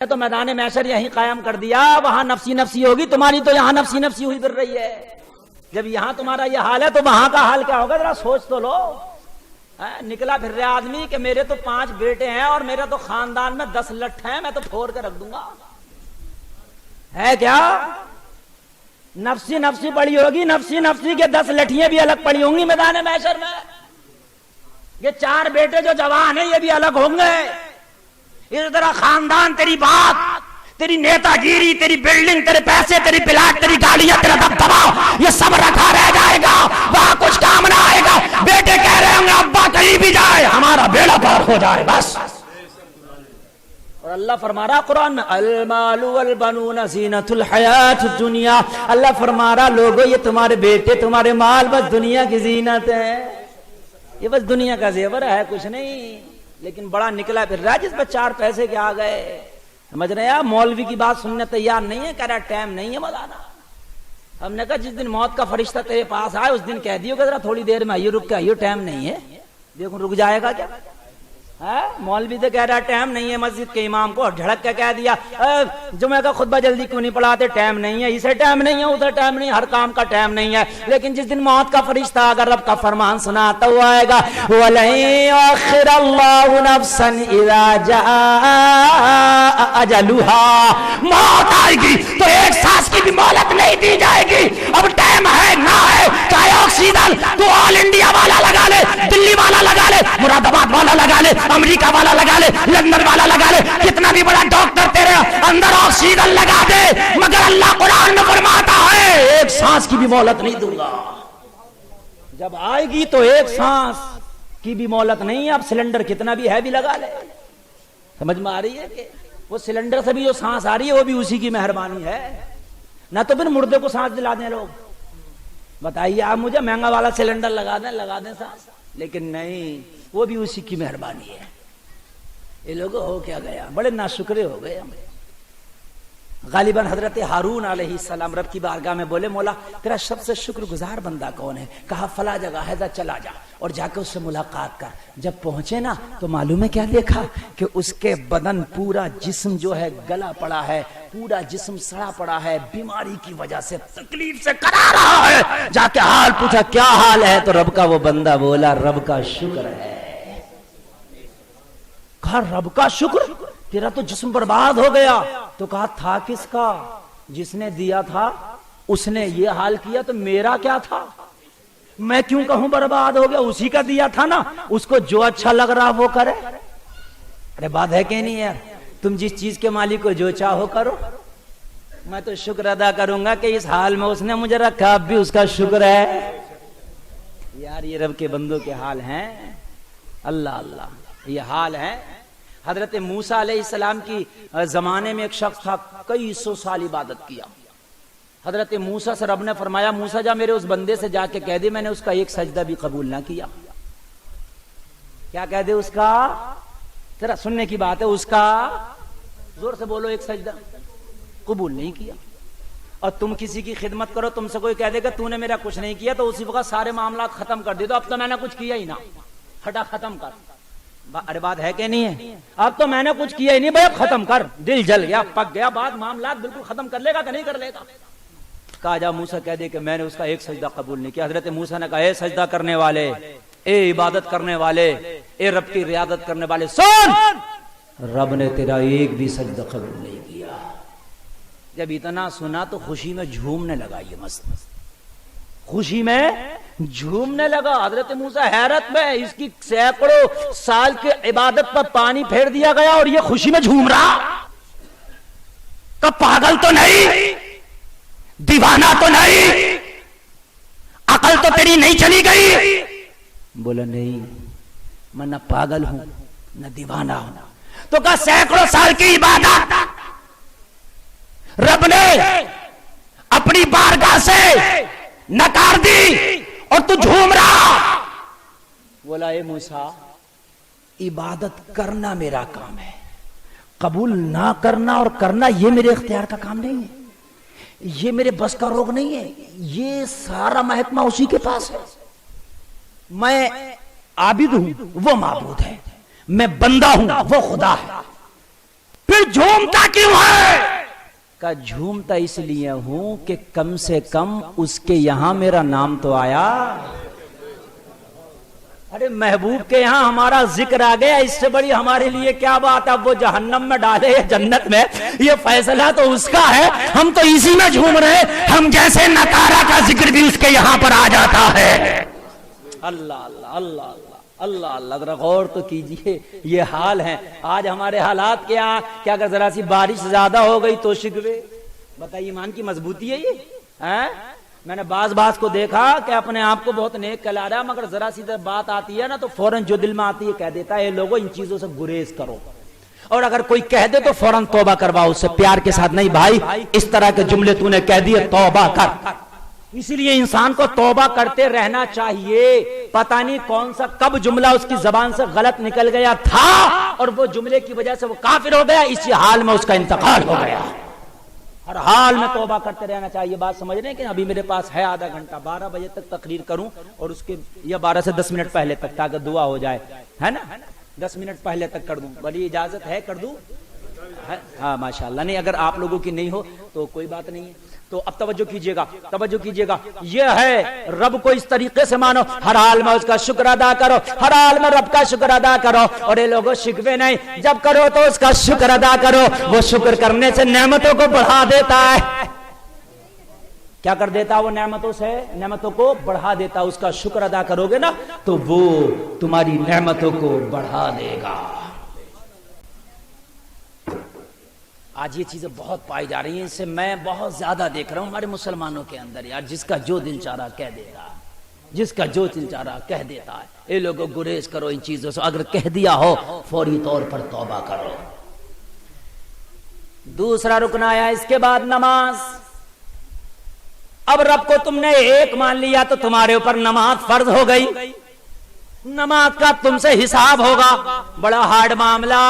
تو میدان محشر یہیں قائم کر دیا، وہاں نفسی نفسی ہوگی تمہاری، تو یہاں نفسی نفسی ہوئی پھر رہی ہے۔ جب یہاں تمہارا یہ حال ہے تو وہاں کا حال کیا ہوگا، ذرا سوچ تو لو۔ نکلا پھر رہا آدمی کہ میرے تو 5 بیٹے ہیں اور میرا تو خاندان میں 10 لٹھ ہیں، میں تو پھوڑ کے رکھ دوں گا، ہے کیا؟ نفسی نفسی پڑی ہوگی، نفسی نفسی کے 10 لٹھیاں بھی الگ پڑی ہوں گی میدان محشر میں۔ یہ 4 بیٹے جو جوان ہیں یہ بھی الگ ہوں گے۔ اس طرح خاندان، تیری بات، تیری نیتا گیری، تیری بلڈنگ، تیرے پیسے، تیری پلاٹ، تیری گاڑیاں، تیرا دبدبا، یہ سب رکھا رہ جائے گا، وہاں کچھ کام نہ آئے گا۔ بیٹے کہہ رہے ہوں گے ابا کہیں بھی جائے ہمارا بیڑا پار ہو جائے بس۔ اور اللہ فرما رہا قرآن میں المال والبنون زینت الحیات الدنیا، اللہ فرما رہا لوگوں یہ تمہارے بیٹے، تمہارے مال بس دنیا کی زینت ہے، یہ بس دنیا کا زیور ہے، کچھ نہیں۔ لیکن بڑا نکلا پھر رہا جس پہ 4 پیسے کے آ گئے، سمجھ رہے ہیں؟ مولوی کی بات سننے تیار نہیں ہے، کہہ رہا ٹائم نہیں ہے مولانا۔ ہم نے کہا جس دن موت کا فرشتہ تیرے پاس آئے اس دن کہہ دیو کہ ذرا تھوڑی دیر میں آئیے، رک کے آئیے، ٹائم نہیں ہے۔ دیکھو رک جائے گا کیا؟ مولوی تو کہہ رہا ٹائم نہیں ہے، مسجد کے امام کو جھڑک کے کہہ دیا جمعہ کا خطبہ جلدی کیوں نہیں پڑھاتے، ٹائم نہیں ہے، اسے ٹائم نہیں ہے، ادھر ٹائم نہیں ہے، ہر کام کا ٹائم نہیں ہے۔ لیکن جس دن موت کا فرشتہ اگر رب کا فرمان سناتا ہوا آئے گا وَلَن يُؤَخِّرَ اللَّهُ نَفْسًا إِذَا جَاءَ أَجَلُهَا، موت آئے گی تو ایک سانس کی بھی مہلت نہیں دی جائے گی۔ اب ٹائم ہے نہ ہے، چاہے آکسیجن تو آل انڈیا والا لگا لے، دلی والا لگا لے، مراد آباد والا لگا لے، امریکہ والا لگا لے، لندن والا لگا لے، کتنا بھی بڑا ڈاکٹر تیرے اندر آکسیجن لگا دے، مگر اللہ قرآن میں فرماتا ہے ایک سانس کی بھی مہلت نہیں دوں گا۔ جب آئے گی تو ایک سانس کی بھی مہلت نہیں ہے۔ اب سلنڈر کتنا بھی ہے بھی لگا لے، سمجھ میں آ رہی ہے کہ وہ سلنڈر سے بھی جو سانس آ رہی ہے وہ بھی اسی کی مہربانی ہے، نہ تو پھر مردے کو سانس دلا دیں لوگ۔ بتائیے آپ مجھے مہنگا والا سلنڈر لگا دیں سانس، لیکن نہیں، وہ بھی اسی کی مہربانی ہے۔ یہ لوگ ہو کیا گیا، بڑے ناشکرے ہو گئے ہم۔ غالباً حضرت ہارون علیہ السلام رب کی بارگاہ میں بولے مولا تیرا سب سے شکر گزار بندہ کون ہے؟ کہا فلاں جگہ ہے، چلا جا اور جا کے اس سے ملاقات کر۔ جب پہنچے نا تو معلوم ہے کیا دیکھا کہ اس کے بدن پورا جسم جو ہے گلا پڑا ہے، پورا جسم سڑا پڑا ہے، بیماری کی وجہ سے تکلیف سے کرا رہا ہے۔ جا کے حال پوچھا کیا حال ہے تو رب کا وہ بندہ بولا رب کا شکر ہے۔ کہا رب کا شکر، تیرا تو جسم برباد ہو گیا۔ تو کہا تھا کس کا؟ جس نے دیا تھا اس نے یہ حال کیا تو میرا کیا تھا؟ میں کیوں کہوں برباد ہو گیا؟ اسی کا دیا تھا نا، اس کو جو اچھا لگ رہا وہ کرے۔ ارے بات ہے کہ نہیں یار؟ تم جس چیز کے مالک کو جو چاہو کرو۔ میں تو شکر ادا کروں گا کہ اس حال میں اس نے مجھے رکھا، اب بھی اس کا شکر ہے۔ یار یہ رب کے بندوں کے حال ہیں، اللہ اللہ یہ حال ہے۔ حضرت موسیٰ علیہ السلام کی زمانے میں ایک شخص تھا، کئی 100 سال عبادت کیا۔ حضرت موسیٰ سے رب نے فرمایا موسیٰ جا میرے اس بندے سے جا کے کہہ دے میں نے اس کا ایک سجدہ بھی قبول نہ کیا۔ کیا کہہ دے اس کا؟ ذرا سننے کی بات ہے، اس کا زور سے بولو، ایک سجدہ قبول نہیں کیا۔ اور تم کسی کی خدمت کرو، تم سے کوئی کہہ دے کہ تو نے میرا کچھ نہیں کیا تو اسی وقت سارے معاملات ختم کر دے دو، اب تو میں نے کچھ کیا ہی نہ، ہٹا ختم کر۔ ارے بات ہے کہ نہیں ہے؟ اب تو میں نے کچھ کیا ہی نہیں بھائی، ختم کر، دل جل گیا، پک گیا، بات معاملات بالکل ختم کر لے گا کہ نہیں کر لے گا؟ کہا جا موسیٰ کہہ دے کہ میں نے اس کا ایک سجدہ قبول نہیں کیا۔ حضرت موسیٰ نے کہا اے سجدہ کرنے والے، اے عبادت کرنے والے، اے رب کی رعایت کرنے والے سن، رب نے تیرا ایک بھی سجدہ قبول نہیں کیا۔ جب اتنا سنا تو خوشی میں جھومنے لگا، یہ مست خوشی میں جھومنے لگا۔ حضرت موسیٰ حیرت میں، اس کی سینکڑوں سال کی عبادت پر پانی پھیر دیا گیا اور یہ خوشی میں جھوم رہا۔ کہ پاگل تو نہیں، دیوانہ تو نہیں، عقل تو تیری نہیں چلی گئی؟ بولا نہیں، میں نہ پاگل ہوں نہ دیوانہ ہوں۔ تو کہا سینکڑوں سال کی عبادت رب نے اپنی بارگاہ سے نکار دی اور تو جھوم رہا۔ بولا اے موسیٰ عبادت کرنا میرا کام ہے، قبول نہ کرنا اور کرنا یہ میرے اختیار کا کام نہیں ہے، یہ میرے بس کا روگ نہیں ہے، یہ سارا محکمہ اسی کے پاس ہے۔ میں عابد ہوں وہ معبود ہے، میں بندہ ہوں وہ خدا ہے۔ پھر جھومتا کیوں ہے؟ کہ جھومتا اس لیے ہوں کہ کم سے کم اس کے یہاں میرا نام تو آیا. ارے محبوب کے یہاں ہمارا ذکر آ گیا، اس سے بڑی ہمارے لیے کیا بات ہے؟ اب وہ جہنم میں ڈالے یا جنت میں، یہ فیصلہ تو اس کا ہے، ہم تو اسی میں جھوم رہے. ہم جیسے نکارہ کا ذکر بھی اس کے یہاں پر آ جاتا ہے. اللہ اللہ اللہ اللہ اللہ اللہ. ذرا غور تو کیجئے، یہ حال ہے آج ہمارے حالات. کیا اگر ذرا سی بارش زیادہ ہو گئی تو شکوے؟ بتائیے ایمان کی مضبوطی ہے یہ. میں نے بعض کو دیکھا کہ اپنے آپ کو بہت نیک کہلا رہا ہے، مگر ذرا سی بات آتی ہے نا تو فوراً جو دل میں آتی ہے کہہ دیتا ہے لوگوں ان چیزوں سے گریز کرو. اور اگر کوئی کہہ دے تو فوراً توبہ کرواؤ اس سے، پیار کے ساتھ. نہیں بھائی، اس طرح کے جملے تو نے کہہ دیے، توبہ کر. اسی لیے انسان کو توبہ کرتے رہنا چاہیے. پتہ نہیں کون سا کب جملہ اس کی زبان سے غلط نکل گیا تھا اور وہ جملے کی وجہ سے وہ کافر ہو گیا، اسی حال میں اس کا انتقال ہو گیا. ہر حال میں توبہ کرتے رہنا چاہیے. بات سمجھ رہے ہیں کہ ابھی میرے پاس ہے آدھا گھنٹہ، 12 بجے تک تقریر کروں اور اس کے یا 12 سے 10 منٹ پہلے تک، تاکہ دعا ہو جائے، ہے نا. 10 منٹ پہلے تک کر دوں، بڑی اجازت ہے کر دوں؟ ہاں ماشاءاللہ. نہیں اگر آپ لوگوں کی نہیں ہو تو کوئی بات نہیں ہے. تو اب توجہ کیجئے گا. یہ ہے رب کو اس طریقے سے مانو، ہر حال میں اس کا شکر ادا کرو، ہر حال میں رب کا شکر ادا کرو. اور یہ لوگوں شکوے نہیں، جب کرو تو اس کا شکر ادا کرو. وہ شکر کرنے سے نعمتوں کو بڑھا دیتا ہے. کیا کر دیتا وہ؟ نعمتوں کو بڑھا دیتا. اس کا شکر ادا کرو گے نا تو وہ تمہاری نعمتوں کو بڑھا دے گا. آج یہ چیزیں بہت پائی جا رہی ہیں، اس سے میں بہت زیادہ دیکھ رہا ہوں ہمارے مسلمانوں کے اندر. یار جس کا جو دل چاہ رہا کہہ دے گا، جس کا جو دل چاہ رہا کہہ دیتا ہے. اے لوگوں گریز کرو ان چیزوں سے، اگر کہہ دیا ہو فوری طور پر توبہ کرو. دوسرا رکن آیا اس کے بعد نماز. اب رب کو تم نے ایک مان لیا تو تمہارے اوپر نماز فرض ہو گئی. نماز کا تم سے حساب ہوگا. بڑا ہارڈ معاملہ.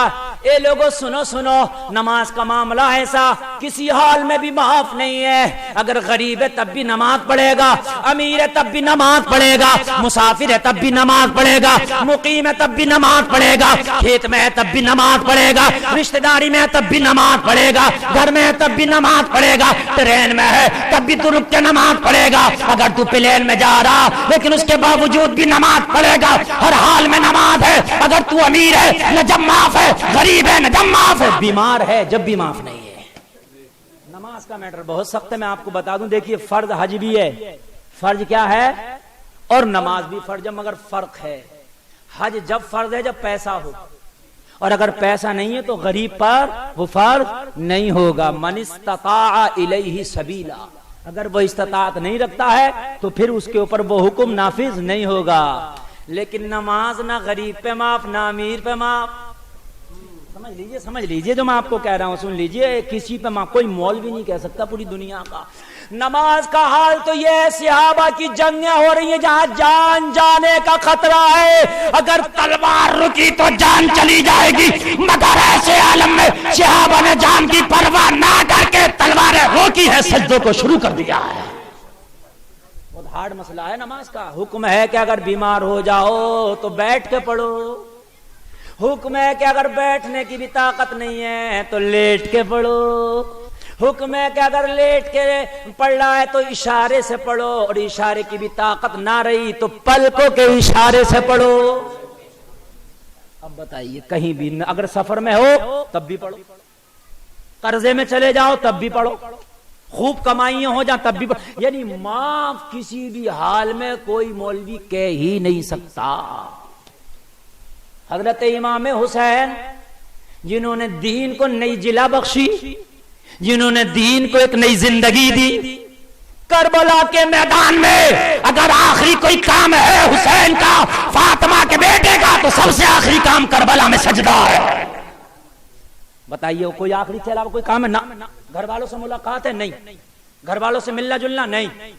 اے لوگوں سنو، نماز کا معاملہ ایسا کسی حال میں بھی معاف نہیں ہے. اگر غریب ہے تب بھی نماز پڑھے گا، امیر ہے تب بھی نماز پڑھے گا، مسافر ہے تب بھی نماز پڑھے گا، مقیم ہے تب بھی نماز پڑھے گا، کھیت میں ہے تب بھی نماز پڑھے گا، رشتہ داری میں ہے تب بھی نماز پڑھے گا، گھر میں ہے تب بھی نماز پڑھے گا، ٹرین میں ہے تب بھی تو رک کے نماز پڑھے گا. اگر تو پلین میں جا رہا لیکن اس کے باوجود بھی نماز پڑھے گا. ہر حال میں نماز ہے. اگر تو امیر ہے نہ جب معاف ہے، غریب ہے نہ جب معاف ہے، بیمار ہے جب بھی معاف نہیں ہے. نماز کا میٹر بہت سخت ہے. میں آپ کو بتا دوں، دیکھیے فرض حج بھی ہے. فرض کیا ہے؟ اور نماز بھی فرض ہے، مگر فرق ہے. حج جب فرض ہے جب پیسہ ہو، اور اگر پیسہ نہیں ہے تو غریب پر وہ فرض نہیں ہوگا. من استطاع الیہ سبیلا. اگر وہ استطاعت نہیں رکھتا ہے تو پھر اس کے اوپر وہ حکم نافذ نہیں ہوگا. لیکن نماز نہ غریب پہ معاف نہ امیر پہ معاف. سمجھ لیجئے جو میں آپ کو کہہ رہا ہوں، سن لیجئے. کسی پہ معاف کوئی مولوی نہیں کہہ سکتا پوری دنیا کا. نماز کا حال تو یہ ہے، صحابہ کی جنگیں ہو رہی ہیں جہاں جان جانے کا خطرہ ہے. اگر تلوار رکی تو جان چلی جائے گی، مگر ایسے عالم میں صحابہ نے جان کی پرواہ نہ کر کے تلواریں روکی ہے، سجدوں کو شروع کر دیا ہے. بہت ہارڈ مسئلہ ہے نماز کا. حکم ہے کہ اگر بیمار ہو جاؤ تو بیٹھ کے پڑھو. حکم ہے کہ اگر بیٹھنے کی بھی طاقت نہیں ہے تو لیٹ کے پڑھو. حکم ہے کہ اگر لیٹ کے پڑھ رہا ہے تو اشارے سے پڑھو، اور اشارے کی بھی طاقت نہ رہی تو پلکوں کے اشارے سے پڑھو. اب بتائیے کہیں بھی اگر سفر میں ہو تب بھی پڑھو، قرضے میں چلے جاؤ تب بھی پڑھو، خوب کمائیاں ہو جائیں تب بھی پڑھو. یعنی معاف کسی بھی حال میں کوئی مولوی کہہ ہی نہیں سکتا. حضرت امام حسین جنہوں نے دین کو نئی جلا بخشی، جنہوں نے دین کو ایک نئی زندگی دی، کربلا کے میدان میں اگر آخری کوئی کام ہے حسین کا، فاطمہ کے بیٹے کا، تو سب سے آخری کام کربلا میں سجدہ ہے. بتائیے کوئی آخری سے علاوہ کوئی کام ہے؟ نہ. گھر والوں سے ملاقات ہے؟ نہیں. گھر والوں سے ملنا جلنا؟ نہیں.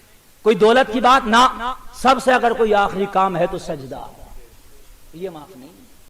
کوئی دولت کی بات؟ نہ. سب سے اگر کوئی آخری کام ہے تو سجدہ. یہ معاف نہیں.